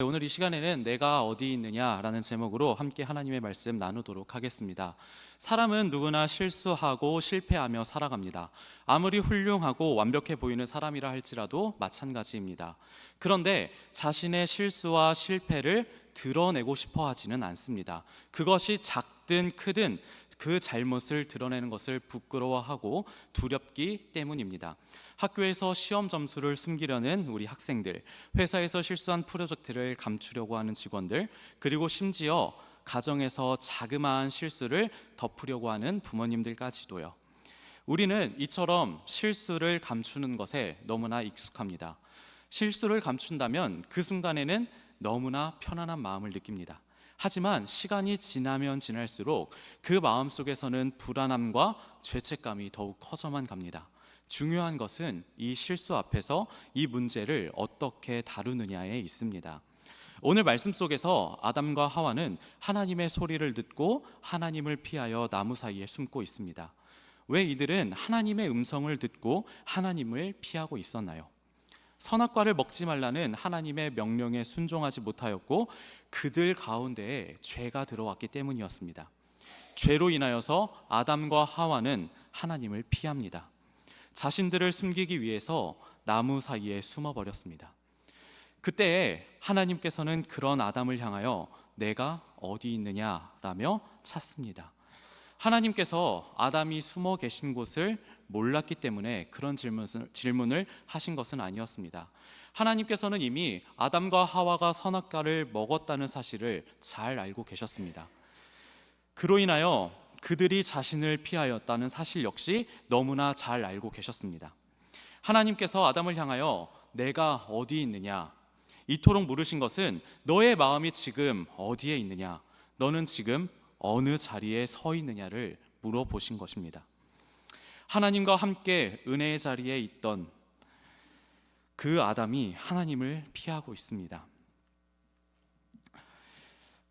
오늘 이 시간에는 내가 어디 있느냐라는 제목으로 함께 하나님의 말씀 나누도록 하겠습니다. 사람은 누구나 실수하고 실패하며 살아갑니다. 아무리 훌륭하고 완벽해 보이는 사람이라 할지라도 마찬가지입니다. 그런데 자신의 실수와 실패를 드러내고 싶어 하지는 않습니다. 그것이 작든 크든 그 잘못을 드러내는 것을 부끄러워하고 두렵기 때문입니다. 학교에서 시험 점수를 숨기려는 우리 학생들, 회사에서 실수한 프로젝트를 감추려고 하는 직원들, 그리고 심지어 가정에서 자그마한 실수를 덮으려고 하는 부모님들까지도요. 우리는 이처럼 실수를 감추는 것에 너무나 익숙합니다. 실수를 감춘다면 그 순간에는 너무나 편안한 마음을 느낍니다. 하지만 시간이 지나면 지날수록 그 마음 속에서는 불안함과 죄책감이 더욱 커져만 갑니다. 중요한 것은 이 실수 앞에서 이 문제를 어떻게 다루느냐에 있습니다. 오늘 말씀 속에서 아담과 하와는 하나님의 소리를 듣고 하나님을 피하여 나무 사이에 숨고 있습니다. 왜 이들은 하나님의 음성을 듣고 하나님을 피하고 있었나요? 선악과를 먹지 말라는 하나님의 명령에 순종하지 못하였고 그들 가운데에 죄가 들어왔기 때문이었습니다. 죄로 인하여서 아담과 하와는 하나님을 피합니다. 자신들을 숨기기 위해서 나무 사이에 숨어버렸습니다. 그때 하나님께서는 그런 아담을 향하여 내가 어디 있느냐라며 찾습니다. 하나님께서 아담이 숨어 계신 곳을 몰랐기 때문에 그런 질문을 하신 것은 아니었습니다. 하나님께서는 이미 아담과 하와가 선악과를 먹었다는 사실을 잘 알고 계셨습니다. 그로 인하여 그들이 자신을 피하였다는 사실 역시 너무나 잘 알고 계셨습니다. 하나님께서 아담을 향하여 내가 어디 있느냐 이토록 물으신 것은 너의 마음이 지금 어디에 있느냐, 너는 지금 어느 자리에 서 있느냐를 물어보신 것입니다. 하나님과 함께 은혜의 자리에 있던 그 아담이 하나님을 피하고 있습니다.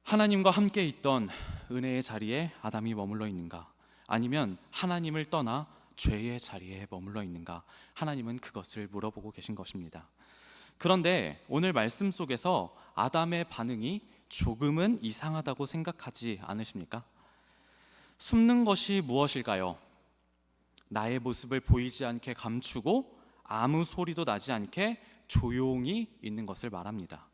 하나님과 함께 있던 은혜의 자리에 아담이 머물러 있는가? 아니면 하나님을 떠나 죄의 자리에 머물러 있는가? 하나님은 그것을 물어보고 계신 것입니다. 그런데 오늘 말씀 속에서 아담의 반응이 조금은 이상하다고 생각하지 않으십니까? 숨는 것이 무엇일까요? 나의 모습을 보이지 않게 감추고 아무 소리도 나지 않게 조용히 있는 것을 말합니다.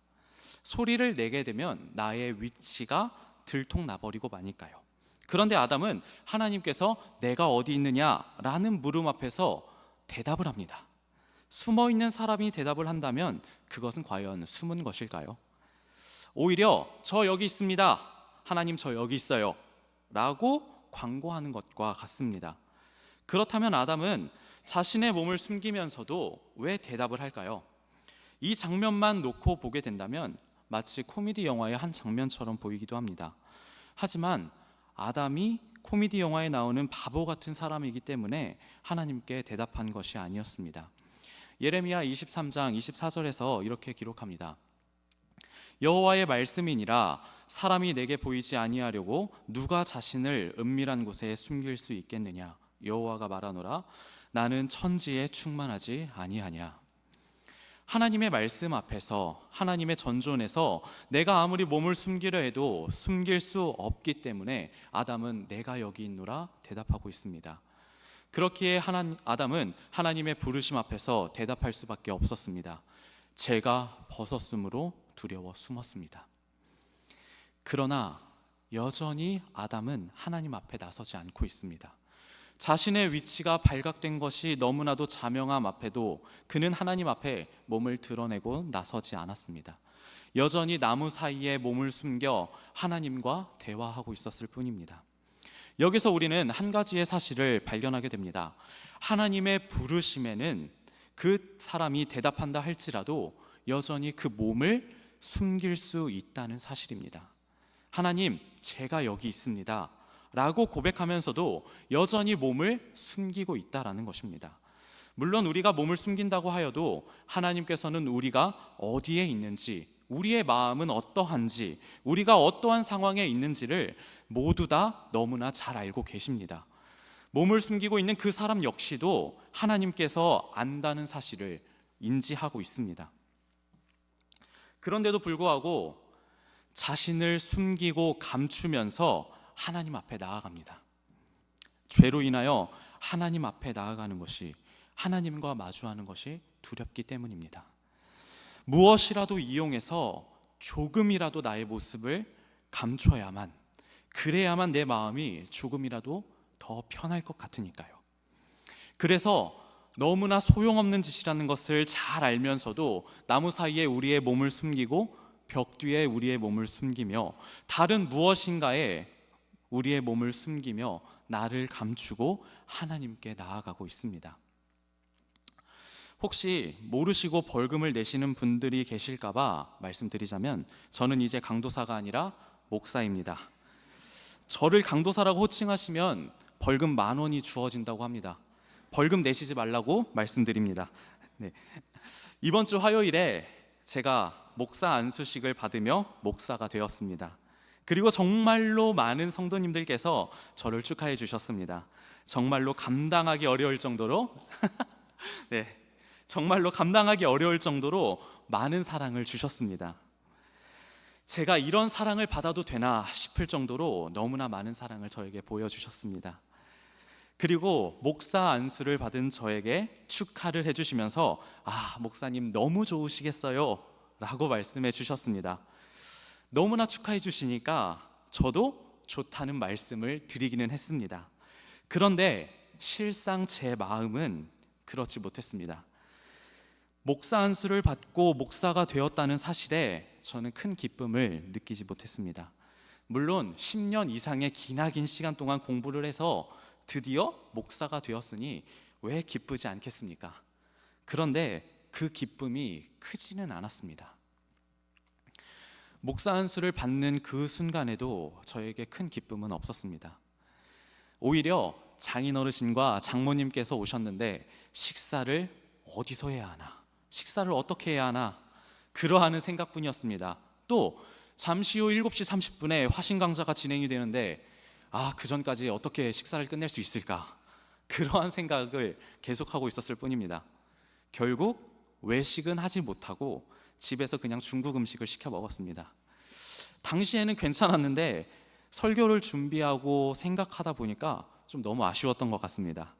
소리를 내게 되면 나의 위치가 들통나버리고 마니까요. 그런데 아담은 하나님께서 내가 어디 있느냐라는 물음 앞에서 대답을 합니다. 숨어있는 사람이 대답을 한다면 그것은 과연 숨은 것일까요? 오히려 저 여기 있습니다, 하나님 저 여기 있어요 라고 광고하는 것과 같습니다. 그렇다면 아담은 자신의 몸을 숨기면서도 왜 대답을 할까요? 이 장면만 놓고 보게 된다면 마치 코미디 영화의 한 장면처럼 보이기도 합니다. 하지만 아담이 코미디 영화에 나오는 바보 같은 사람이기 때문에 하나님께 대답한 것이 아니었습니다. 예레미야 23장 24절에서 이렇게 기록합니다. 여호와의 말씀이니라 사람이 내게 보이지 아니하려고 누가 자신을 은밀한 곳에 숨길 수 있겠느냐. 여호와가 말하노라 나는 천지에 충만하지 아니하냐. 하나님의 말씀 앞에서, 하나님의 전존에서 내가 아무리 몸을 숨기려 해도 숨길 수 없기 때문에 아담은 내가 여기 있노라 대답하고 있습니다. 그렇기에 아담은 하나님의 부르심 앞에서 대답할 수밖에 없었습니다. 제가 벗었으므로 두려워 숨었습니다. 그러나 여전히 아담은 하나님 앞에 나서지 않고 있습니다. 자신의 위치가 발각된 것이 너무나도 자명함 앞에도 그는 하나님 앞에 몸을 드러내고 나서지 않았습니다. 여전히 나무 사이에 몸을 숨겨 하나님과 대화하고 있었을 뿐입니다. 여기서 우리는 한 가지의 사실을 발견하게 됩니다. 하나님의 부르심에는 그 사람이 대답한다 할지라도 여전히 그 몸을 숨길 수 있다는 사실입니다. 하나님, 제가 여기 있습니다 라고 고백하면서도 여전히 몸을 숨기고 있다라는 것입니다. 물론 우리가 몸을 숨긴다고 하여도 하나님께서는 우리가 어디에 있는지, 우리의 마음은 어떠한지, 우리가 어떠한 상황에 있는지를 모두 다 너무나 잘 알고 계십니다. 몸을 숨기고 있는 그 사람 역시도 하나님께서 안다는 사실을 인지하고 있습니다. 그런데도 불구하고 자신을 숨기고 감추면서 하나님 앞에 나아갑니다. 죄로 인하여 하나님 앞에 나아가는 것이, 하나님과 마주하는 것이 두렵기 때문입니다. 무엇이라도 이용해서 조금이라도 나의 모습을 감춰야만, 그래야만 내 마음이 조금이라도 더 편할 것 같으니까요. 그래서 너무나 소용없는 짓이라는 것을 잘 알면서도 나무 사이에 우리의 몸을 숨기고 벽 뒤에 우리의 몸을 숨기며 다른 무엇인가에 우리의 몸을 숨기며 나를 감추고 하나님께 나아가고 있습니다. 혹시 모르시고 벌금을 내시는 분들이 계실까봐 말씀드리자면, 저는 이제 강도사가 아니라 목사입니다. 저를 강도사라고 호칭하시면 벌금 10,000원이 주어진다고 합니다. 벌금 내시지 말라고 말씀드립니다. 네. 이번 주 화요일에 제가 목사 안수식을 받으며 목사가 되었습니다. 그리고 정말로 많은 성도님들께서 저를 축하해 주셨습니다. 정말로 감당하기 어려울 정도로 네, 정말로 감당하기 어려울 정도로 많은 사랑을 주셨습니다. 제가 이런 사랑을 받아도 되나 싶을 정도로 너무나 많은 사랑을 저에게 보여주셨습니다. 그리고 목사 안수를 받은 저에게 축하를 해주시면서 목사님 너무 좋으시겠어요 라고 말씀해 주셨습니다. 너무나 축하해 주시니까 저도 좋다는 말씀을 드리기는 했습니다. 그런데 실상 제 마음은 그렇지 못했습니다. 목사 안수를 받고 목사가 되었다는 사실에 저는 큰 기쁨을 느끼지 못했습니다. 물론 10년 이상의 기나긴 시간 동안 공부를 해서 드디어 목사가 되었으니 왜 기쁘지 않겠습니까? 그런데 그 기쁨이 크지는 않았습니다. 목사 안수를 받는 그 순간에도 저에게 큰 기쁨은 없었습니다. 오히려 장인 어르신과 장모님께서 오셨는데 식사를 어디서 해야 하나, 식사를 어떻게 해야 하나, 그러하는 생각뿐이었습니다. 또 잠시 후 7시 30분에 화신 강좌가 진행이 되는데 그 전까지 어떻게 식사를 끝낼 수 있을까, 그러한 생각을 계속하고 있었을 뿐입니다. 결국 외식은 하지 못하고 집에서 그냥 중국 음식을 시켜 먹었습니다. 당시에는 괜찮았는데 설교를 준비하고 생각하다 보니까 좀 너무 아쉬웠던 것 같습니다.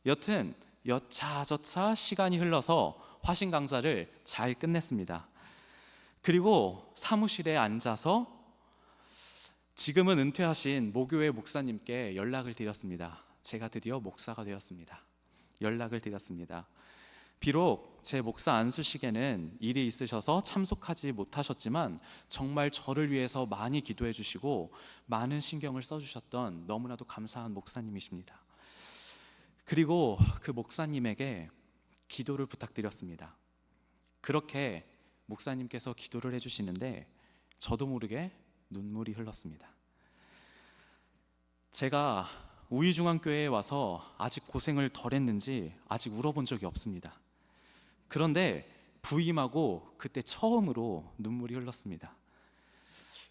여튼 여차저차 시간이 흘러서 화신 강좌를 잘 끝냈습니다. 그리고 사무실에 앉아서 지금은 은퇴하신 모교회 목사님께 연락을 드렸습니다. 제가 드디어 목사가 되었습니다. 연락을 드렸습니다. 비록 제 목사 안수식에는 일이 있으셔서 참석하지 못하셨지만 정말 저를 위해서 많이 기도해 주시고 많은 신경을 써주셨던 너무나도 감사한 목사님이십니다. 그리고 그 목사님에게 기도를 부탁드렸습니다. 그렇게 목사님께서 기도를 해주시는데 저도 모르게 눈물이 흘렀습니다. 제가 우이중앙교회에 와서 아직 고생을 덜 했는지 아직 울어본 적이 없습니다. 그런데 부임하고 그때 처음으로 눈물이 흘렀습니다.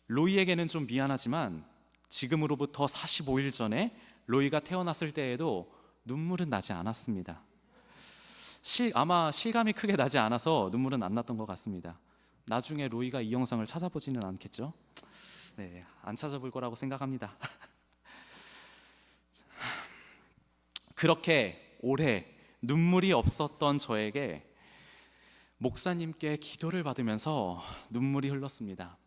로이에게는 좀 미안하지만 지금으로부터 45일 전에 로이가 태어났을 때에도 눈물은 나지 않았습니다. 아마 실감이 크게 나지 않아서 눈물은 안 났던 것 같습니다. 나중에 로이가 이 영상을 찾아보지는 않겠죠? 네, 안 찾아볼 거라고 생각합니다. 그렇게 오래 눈물이 없었던 저에게 목사님께 기도를 받으면서 눈물이 흘렀습니다.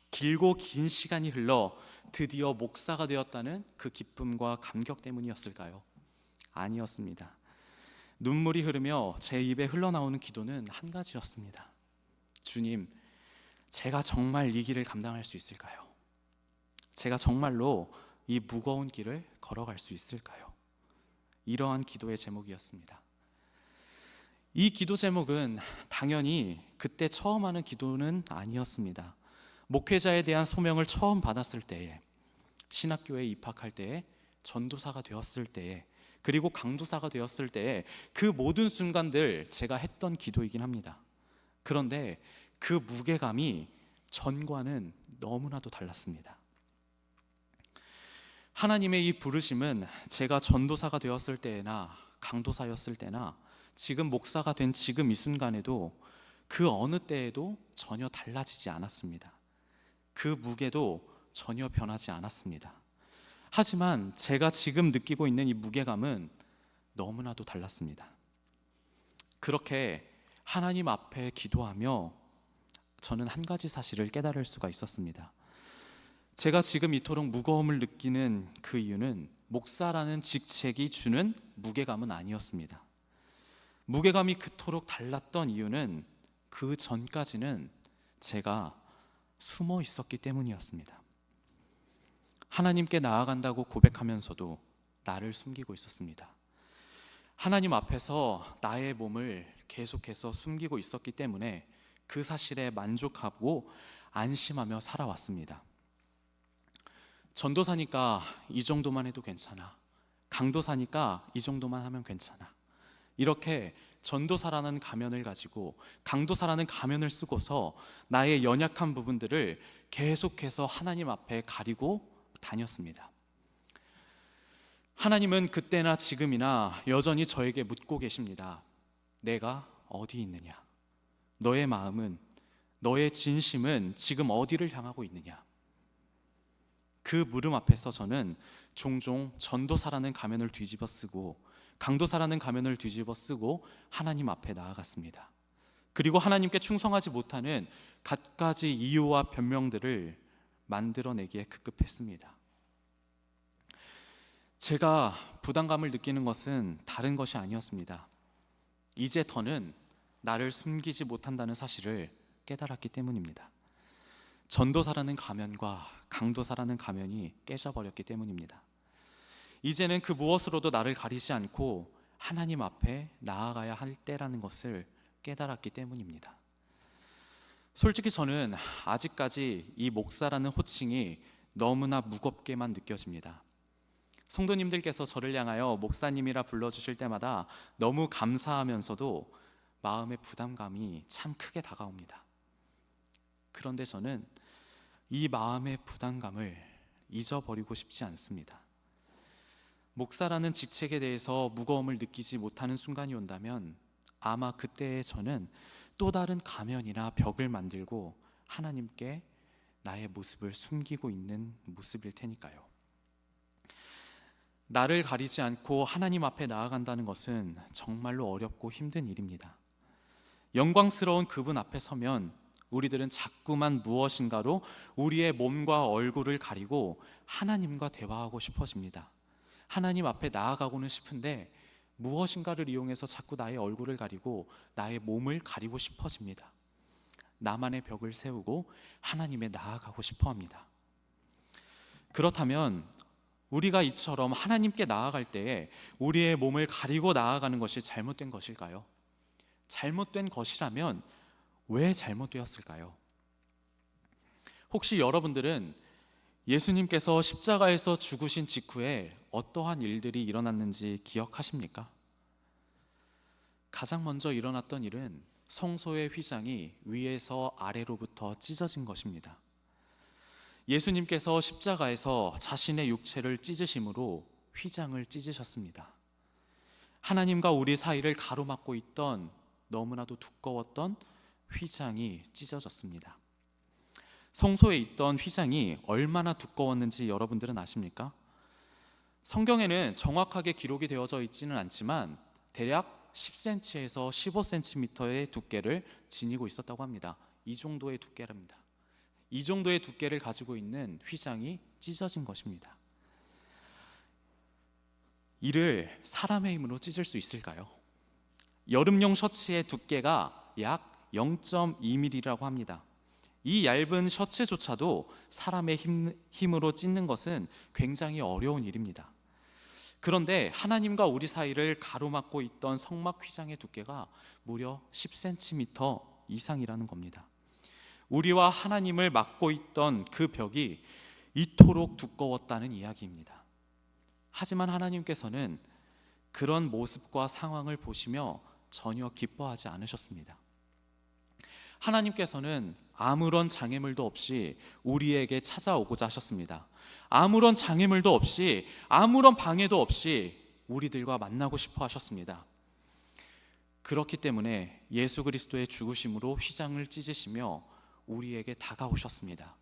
길고 긴 시간이 흘러 드디어 목사가 되었다는 그 기쁨과 감격 때문이었을까요? 아니었습니다. 눈물이 흐르며 제 입에 흘러나오는 기도는 한 가지였습니다. 주님, 제가 정말 이 길을 감당할 수 있을까요? 제가 정말로 이 무거운 길을 걸어갈 수 있을까요? 이러한 기도의 제목이었습니다. 이 기도 제목은 당연히 그때 처음 하는 기도는 아니었습니다. 목회자에 대한 소명을 처음 받았을 때에, 신학교에 입학할 때에, 전도사가 되었을 때에, 그리고 강도사가 되었을 때에 그 모든 순간들 제가 했던 기도이긴 합니다. 그런데 그 무게감이 전과는 너무나도 달랐습니다. 하나님의 이 부르심은 제가 전도사가 되었을 때나 강도사였을 때나 지금 목사가 된 지금 이 순간에도 그 어느 때에도 전혀 달라지지 않았습니다. 그 무게도 전혀 변하지 않았습니다. 하지만 제가 지금 느끼고 있는 이 무게감은 너무나도 달랐습니다. 그렇게 하나님 앞에 기도하며 저는 한 가지 사실을 깨달을 수가 있었습니다. 제가 지금 이토록 무거움을 느끼는 그 이유는 목사라는 직책이 주는 무게감은 아니었습니다. 무게감이 그토록 달랐던 이유는 그 전까지는 제가 숨어 있었기 때문이었습니다. 하나님께 나아간다고 고백하면서도 나를 숨기고 있었습니다. 하나님 앞에서 나의 몸을 계속해서 숨기고 있었기 때문에 그 사실에 만족하고 안심하며 살아왔습니다. 전도사니까 이 정도만 해도 괜찮아. 강도사니까 이 정도만 하면 괜찮아. 이렇게 전도사라는 가면을 가지고 강도사라는 가면을 쓰고서 나의 연약한 부분들을 계속해서 하나님 앞에 가리고 다녔습니다. 하나님은 그때나 지금이나 여전히 저에게 묻고 계십니다. 내가 어디 있느냐? 너의 마음은, 너의 진심은 지금 어디를 향하고 있느냐? 그 물음 앞에서 저는 종종 전도사라는 가면을 뒤집어 쓰고 강도사라는 가면을 뒤집어 쓰고 하나님 앞에 나아갔습니다. 그리고 하나님께 충성하지 못하는 갖가지 이유와 변명들을 만들어내기에 급급했습니다. 제가 부담감을 느끼는 것은 다른 것이 아니었습니다. 이제 더는 나를 숨기지 못한다는 사실을 깨달았기 때문입니다. 전도사라는 가면과 강도사라는 가면이 깨져버렸기 때문입니다. 이제는 그 무엇으로도 나를 가리지 않고 하나님 앞에 나아가야 할 때라는 것을 깨달았기 때문입니다. 솔직히 저는 아직까지 이 목사라는 호칭이 너무나 무겁게만 느껴집니다. 성도님들께서 저를 향하여 목사님이라 불러주실 때마다 너무 감사하면서도 마음의 부담감이 참 크게 다가옵니다. 그런데 저는 이 마음의 부담감을 잊어버리고 싶지 않습니다. 목사라는 직책에 대해서 무거움을 느끼지 못하는 순간이 온다면 아마 그때의 저는 또 다른 가면이나 벽을 만들고 하나님께 나의 모습을 숨기고 있는 모습일 테니까요. 나를 가리지 않고 하나님 앞에 나아간다는 것은 정말로 어렵고 힘든 일입니다. 영광스러운 그분 앞에 서면 우리들은 자꾸만 무엇인가로 우리의 몸과 얼굴을 가리고 하나님과 대화하고 싶어집니다. 하나님 앞에 나아가고는 싶은데 무엇인가를 이용해서 자꾸 나의 얼굴을 가리고 나의 몸을 가리고 싶어집니다. 나만의 벽을 세우고 하나님에 나아가고 싶어합니다. 그렇다면 우리가 이처럼 하나님께 나아갈 때에 우리의 몸을 가리고 나아가는 것이 잘못된 것일까요? 잘못된 것이라면 왜 잘못되었을까요? 혹시 여러분들은 예수님께서 십자가에서 죽으신 직후에 어떠한 일들이 일어났는지 기억하십니까? 가장 먼저 일어났던 일은 성소의 휘장이 위에서 아래로부터 찢어진 것입니다. 예수님께서 십자가에서 자신의 육체를 찢으심으로 휘장을 찢으셨습니다. 하나님과 우리 사이를 가로막고 있던 너무나도 두꺼웠던 휘장이 찢어졌습니다. 성소에 있던 휘장이 얼마나 두꺼웠는지 여러분들은 아십니까? 성경에는 정확하게 기록이 되어져 있지는 않지만 대략 10cm에서 15cm의 두께를 지니고 있었다고 합니다. 이 정도의 두께랍니다. 이 정도의 두께를 가지고 있는 휘장이 찢어진 것입니다. 이를 사람의 힘으로 찢을 수 있을까요? 여름용 셔츠의 두께가 약 0.2mm라고 합니다. 이 얇은 셔츠조차도 사람의 힘으로 찢는 것은 굉장히 어려운 일입니다. 그런데 하나님과 우리 사이를 가로막고 있던 성막 휘장의 두께가 무려 10cm 이상이라는 겁니다. 우리와 하나님을 막고 있던 그 벽이 이토록 두꺼웠다는 이야기입니다. 하지만 하나님께서는 그런 모습과 상황을 보시며 전혀 기뻐하지 않으셨습니다. 하나님께서는 아무런 장애물도 없이 우리에게 찾아오고자 하셨습니다. 아무런 장애물도 없이, 아무런 방해도 없이 우리들과 만나고 싶어 하셨습니다. 그렇기 때문에 예수 그리스도의 죽으심으로 휘장을 찢으시며 우리에게 다가오셨습니다.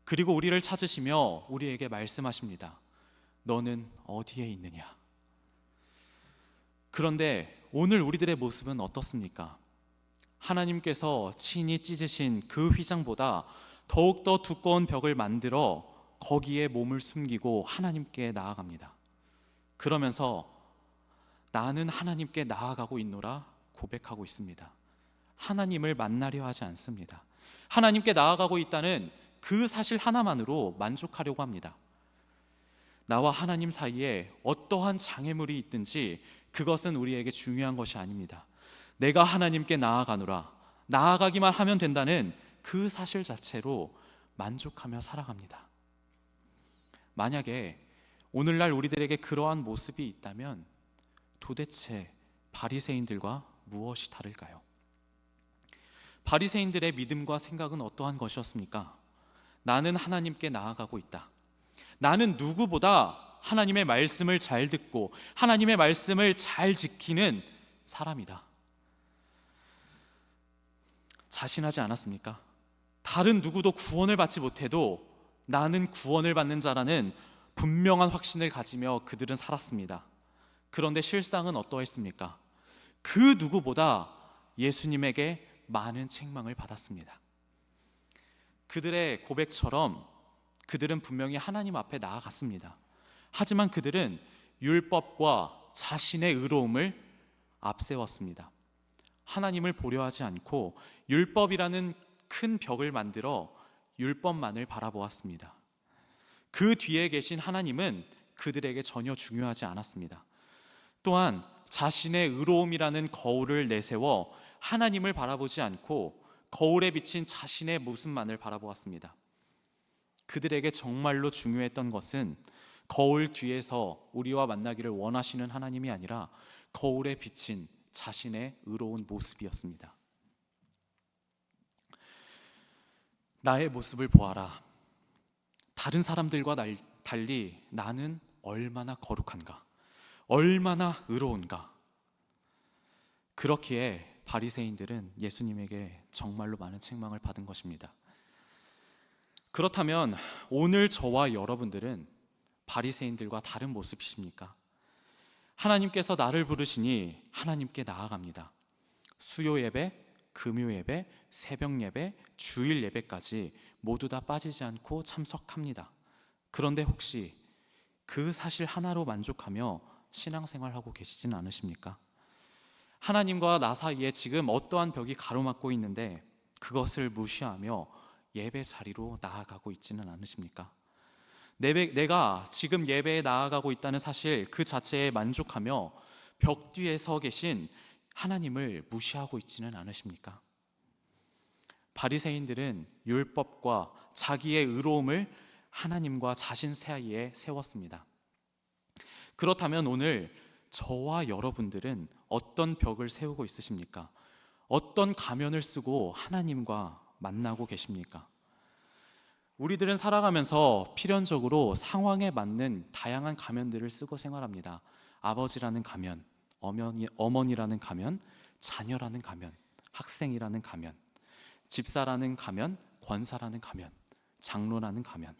그리고 우리를 찾으시며 우리에게 말씀하십니다. 너는 어디에 있느냐? 그런데 오늘 우리들의 모습은 어떻습니까? 하나님께서 친히 찢으신 그 휘장보다 더욱더 두꺼운 벽을 만들어 거기에 몸을 숨기고 하나님께 나아갑니다. 그러면서 나는 하나님께 나아가고 있노라 고백하고 있습니다. 하나님을 만나려 하지 않습니다. 하나님께 나아가고 있다는 그 사실 하나만으로 만족하려고 합니다. 나와 하나님 사이에 어떠한 장애물이 있든지 그것은 우리에게 중요한 것이 아닙니다. 내가 하나님께 나아가노라, 나아가기만 하면 된다는 그 사실 자체로 만족하며 살아갑니다. 만약에 오늘날 우리들에게 그러한 모습이 있다면 도대체 바리새인들과 무엇이 다를까요? 바리새인들의 믿음과 생각은 어떠한 것이었습니까? 나는 하나님께 나아가고 있다. 나는 누구보다 하나님의 말씀을 잘 듣고 하나님의 말씀을 잘 지키는 사람이다. 자신하지 않았습니까? 다른 누구도 구원을 받지 못해도 나는 구원을 받는 자라는 분명한 확신을 가지며 그들은 살았습니다. 그런데 실상은 어떠했습니까? 그 누구보다 예수님에게 많은 책망을 받았습니다. 그들의 고백처럼 그들은 분명히 하나님 앞에 나아갔습니다. 하지만 그들은 율법과 자신의 의로움을 앞세웠습니다. 하나님을 보려 하지 않고 율법이라는 큰 벽을 만들어 율법만을 바라보았습니다. 그 뒤에 계신 하나님은 그들에게 전혀 중요하지 않았습니다. 또한 자신의 의로움이라는 거울을 내세워 하나님을 바라보지 않고 거울에 비친 자신의 모습만을 바라보았습니다. 그들에게 정말로 중요했던 것은 거울 뒤에서 우리와 만나기를 원하시는 하나님이 아니라 거울에 비친 자신의 의로운 모습이었습니다. 나의 모습을 보아라. 다른 사람들과 달리 나는 얼마나 거룩한가, 얼마나 의로운가. 그렇기에 바리새인들은 예수님에게 정말로 많은 책망을 받은 것입니다. 그렇다면 오늘 저와 여러분들은 바리새인들과 다른 모습이십니까? 하나님께서 나를 부르시니 하나님께 나아갑니다. 수요 예배, 금요 예배, 새벽 예배, 주일 예배까지 모두 다 빠지지 않고 참석합니다. 그런데 혹시 그 사실 하나로 만족하며 신앙생활하고 계시지는 않으십니까? 하나님과 나 사이에 지금 어떠한 벽이 가로막고 있는데 그것을 무시하며 예배 자리로 나아가고 있지는 않으십니까? 내가 지금 예배에 나아가고 있다는 사실 그 자체에 만족하며 벽 뒤에 서 계신 하나님을 무시하고 있지는 않으십니까? 바리새인들은 율법과 자기의 의로움을 하나님과 자신 사이에 세웠습니다. 그렇다면 오늘 저와 여러분들은 어떤 벽을 세우고 있으십니까? 어떤 가면을 쓰고 하나님과 만나고 계십니까? 우리들은 살아가면서 필연적으로 상황에 맞는 다양한 가면들을 쓰고 생활합니다. 아버지라는 가면, 어머니라는 가면, 자녀라는 가면, 학생이라는 가면, 집사라는 가면, 권사라는 가면, 장로라는 가면.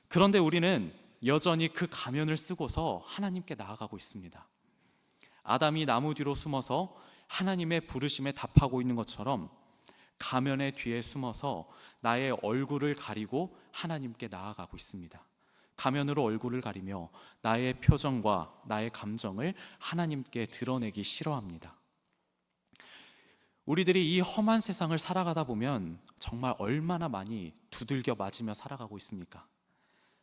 그런데 우리는 여전히 그 가면을 쓰고서 하나님께 나아가고 있습니다. 아담이 나무 뒤로 숨어서 하나님의 부르심에 답하고 있는 것처럼 가면의 뒤에 숨어서 나의 얼굴을 가리고 하나님께 나아가고 있습니다. 가면으로 얼굴을 가리며 나의 표정과 나의 감정을 하나님께 드러내기 싫어합니다. 우리들이 이 험한 세상을 살아가다 보면 정말 얼마나 많이 두들겨 맞으며 살아가고 있습니까?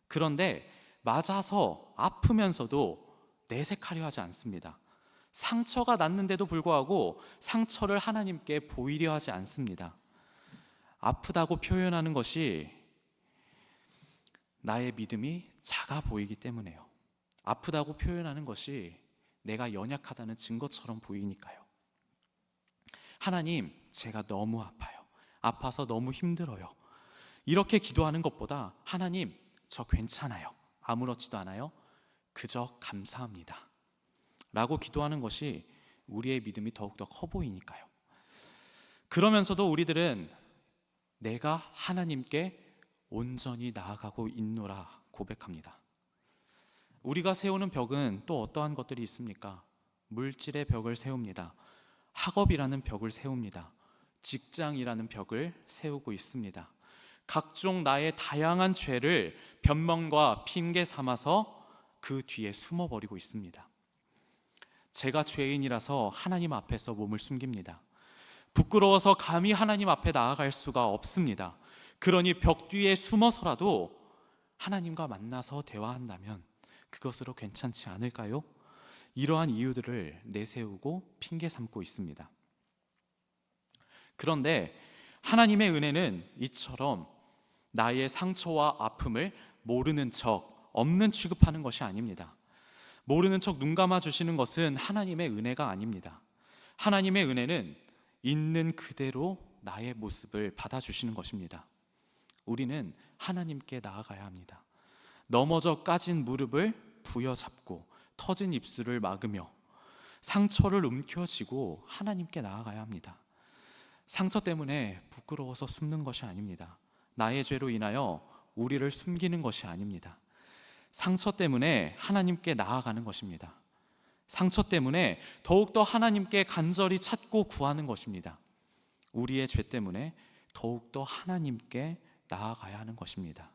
그런데 맞아서 아프면서도 내색하려 하지 않습니다. 상처가 났는데도 불구하고 상처를 하나님께 보이려 하지 않습니다. 아프다고 표현하는 것이 나의 믿음이 작아 보이기 때문에요. 아프다고 표현하는 것이 내가 연약하다는 증거처럼 보이니까요. 하나님, 제가 너무 아파요. 아파서 너무 힘들어요. 이렇게 기도하는 것보다 하나님, 저 괜찮아요. 아무렇지도 않아요. 그저 감사합니다. 라고 기도하는 것이 우리의 믿음이 더욱더 커 보이니까요. 그러면서도 우리들은 내가 하나님께 온전히 나아가고 있노라 고백합니다. 우리가 세우는 벽은 또 어떠한 것들이 있습니까? 물질의 벽을 세웁니다. 학업이라는 벽을 세웁니다. 직장이라는 벽을 세우고 있습니다. 각종 나의 다양한 죄를 변명과 핑계 삼아서 그 뒤에 숨어버리고 있습니다. 제가 죄인이라서 하나님 앞에서 몸을 숨깁니다. 부끄러워서 감히 하나님 앞에 나아갈 수가 없습니다. 그러니 벽 뒤에 숨어서라도 하나님과 만나서 대화한다면 그것으로 괜찮지 않을까요? 이러한 이유들을 내세우고 핑계 삼고 있습니다. 그런데 하나님의 은혜는 이처럼 나의 상처와 아픔을 모르는 척, 없는 취급하는 것이 아닙니다. 모르는 척 눈 감아 주시는 것은 하나님의 은혜가 아닙니다. 하나님의 은혜는 있는 그대로 나의 모습을 받아주시는 것입니다. 우리는 하나님께 나아가야 합니다. 넘어져 까진 무릎을 부여잡고 터진 입술을 막으며 상처를 움켜쥐고 하나님께 나아가야 합니다. 상처 때문에 부끄러워서 숨는 것이 아닙니다. 나의 죄로 인하여 우리를 숨기는 것이 아닙니다. 상처 때문에 하나님께 나아가는 것입니다. 상처 때문에 더욱더 하나님께 간절히 찾고 구하는 것입니다. 우리의 죄 때문에 더욱더 하나님께 나아가야 하는 것입니다.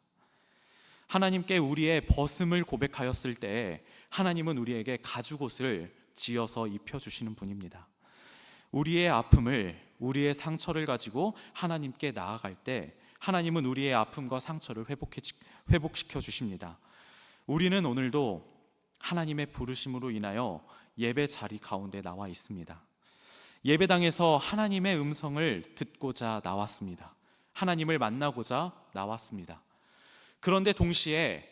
하나님께 우리의 벗음을 고백하였을 때 하나님은 우리에게 가죽옷을 지어서 입혀주시는 분입니다. 우리의 아픔을, 우리의 상처를 가지고 하나님께 나아갈 때 하나님은 우리의 아픔과 상처를 회복시켜 주십니다. 우리는 오늘도 하나님의 부르심으로 인하여 예배 자리 가운데 나와 있습니다. 예배당에서 하나님의 음성을 듣고자 나왔습니다. 하나님을 만나고자 나왔습니다. 그런데 동시에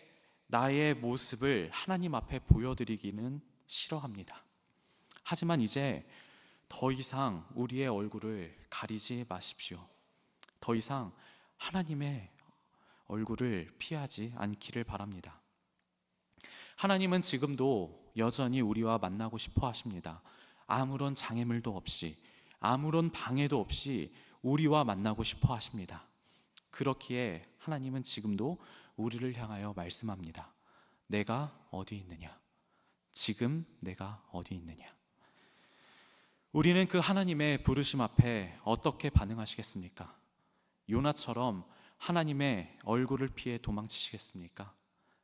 나의 모습을 하나님 앞에 보여드리기는 싫어합니다. 하지만 이제 더 이상 우리의 얼굴을 가리지 마십시오. 더 이상 하나님의 얼굴을 피하지 않기를 바랍니다. 하나님은 지금도 여전히 우리와 만나고 싶어 하십니다. 아무런 장애물도 없이, 아무런 방해도 없이 우리와 만나고 싶어 하십니다. 그렇기에 하나님은 지금도 우리를 향하여 말씀합니다. 내가 어디 있느냐? 지금 내가 어디 있느냐? 우리는 그 하나님의 부르심 앞에 어떻게 반응하시겠습니까? 요나처럼 하나님의 얼굴을 피해 도망치시겠습니까?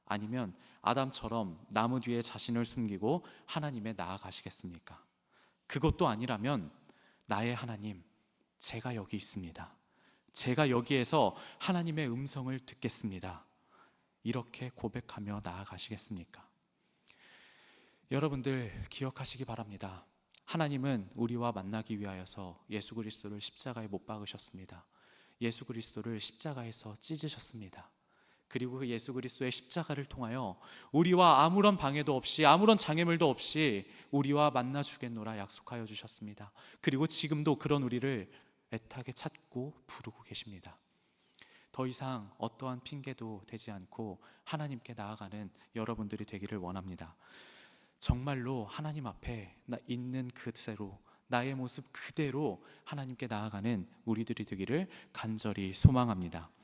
아니면 아담처럼 나무 뒤에 자신을 숨기고 하나님에 나아가시겠습니까? 그것도 아니라면 나의 하나님, 제가 여기 있습니다. 제가 여기에서 하나님의 음성을 듣겠습니다. 이렇게 고백하며 나아가시겠습니까? 여러분들 기억하시기 바랍니다. 하나님은 우리와 만나기 위하여서 예수 그리스도를 십자가에 못 박으셨습니다. 예수 그리스도를 십자가에서 찢으셨습니다. 그리고 그 예수 그리스도의 십자가를 통하여 우리와 아무런 방해도 없이, 아무런 장애물도 없이 우리와 만나 주겠노라 약속하여 주셨습니다. 그리고 지금도 그런 우리를 애타게 찾고 부르고 계십니다. 더 이상 어떠한 핑계도 되지 않고 하나님께 나아가는 여러분들이 되기를 원합니다. 정말로 하나님 앞에 나 있는 그대로, 나의 모습 그대로 하나님께 나아가는 우리들이 되기를 간절히 소망합니다.